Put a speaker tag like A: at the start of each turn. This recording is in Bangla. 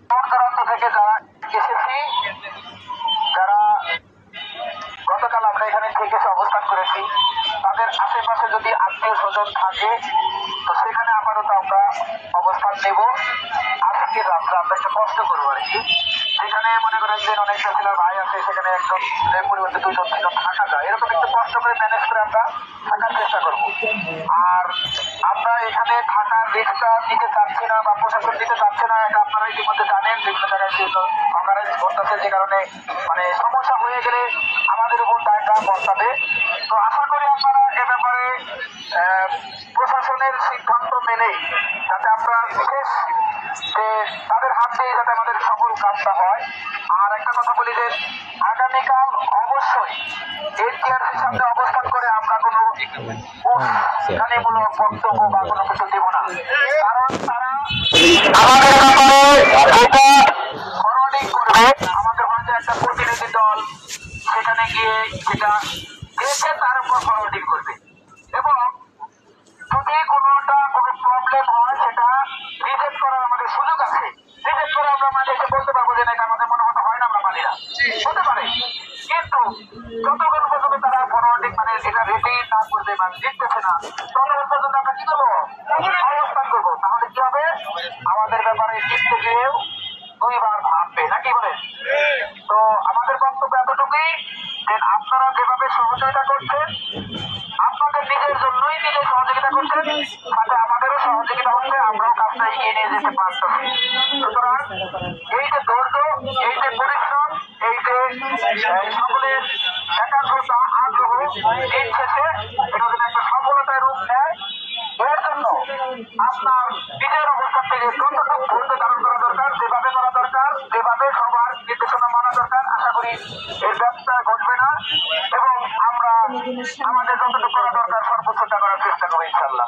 A: দূর দূরান্ত থেকে যারা এসেছি, যারা গতকাল আমরা এখানে থেকে অবস্থান করেছি, তাদের আশেপাশে যদি আত্মীয় স্বজন থাকে তো সেখানে আপাতত আমরা অবস্থান নেব। আজকে রাত্রে আমরা একটু কষ্ট করবো আর কি। যেখানে মনে করেন যে অনেক কাছিলার ভাই আছে, সেখানে একজন পরিবর্তে দুজন তিনজন থাকা যায়, এরকম একটু কষ্ট করে ম্যানেজ করে আমরা থাকার চেষ্টা করবো। আর আমরা এখানে থাকার রিস্কটা নিতে চাচ্ছি না বা প্রশাসন দিতে চাচ্ছে না, এটা আপনারা ইতিমধ্যে জানেন। বিভিন্ন জায়গায় অকারেন্স ঘটতেছে, যে কারণে মানে সমস্যা হয়ে গেলে আমাদের উপর দায়টা বর্তাবে। তো আশা করি আপনারা এ ব্যাপারে প্রশাসনের সিদ্ধান্ত মেনে যাতে আমরা বিশেষ যে তাদের হাত দিয়ে যাতে আমাদের সকল কাজটা হয়। আর একটা কথা বলি যে আগামীকাল অবশ্যই এনটিআরসির সামনে অবস্থান করে আমরা কোনো উস্কানিমূলক বক্তব্য বা কোনো কিছু দেব না, কারণ তারা আমাদের ব্যাপারে ফরওয়ার্ডিং করবে। আমাদের মাঝে একটা প্রতিনিধি দল সেখানে গিয়ে সেটা দেখে তার উপর ফরওয়ার্ডিং করবে, এবং যদি কোনো প্রবলেম হয় সেটা রিজেক্ট করার আমাদের সুযোগ আছে। রিজেক্ট করে আমরা মাঝে এসে বলতে পারবো যে এটা আমাদের মনে মতো হয় না, আমরা মানি না, হতে পারে। কিন্তু যতক্ষণ পর্যন্ত তারা ফরওয়ার্ডিং মানে এটা রেডি না করবে বা দেখতেছে না, ততক্ষণ পর্যন্ত আমরা কি করবো, অবস্থান করবো। তাহলে কি হবে, আমাদের ব্যাপারে জিততে গিয়েও দুইবার ভাববে, নাকি বলেন? তো আমাদের বক্তব্য এতটুকুই যে আপনারা যেভাবে সহযোগিতা করছেন, আপনাদের নিজের জন্যই নিজে সহযোগিতা করছেন, সাথে আমাদেরও সহযোগিতা হচ্ছে, আমরাও কাজটা এগিয়ে নিয়ে যেতে পারতেছি। সুতরাং এই যে ধৈর্য, এই যে পরিশ্রম, এই যে সকলের একাগ্রতা, আগ্রহ, দিন শেষে এটা যেন একটা সফলতায় রূপ নেয়, এর জন্য আপনার নিজের অবস্থান থেকে কতটুকু ধৈর্য ধারণ করা দরকার, যেভাবে করা দরকার, যেভাবে সবার নির্দেশনা মানা দরকার, আশা করি এর ব্যবসা ঘটবে না, এবং আমরা আমাদের যতটুকু করা দরকার সর্বোচ্চটা করার চেষ্টা করবো ইনশাল্লাহ।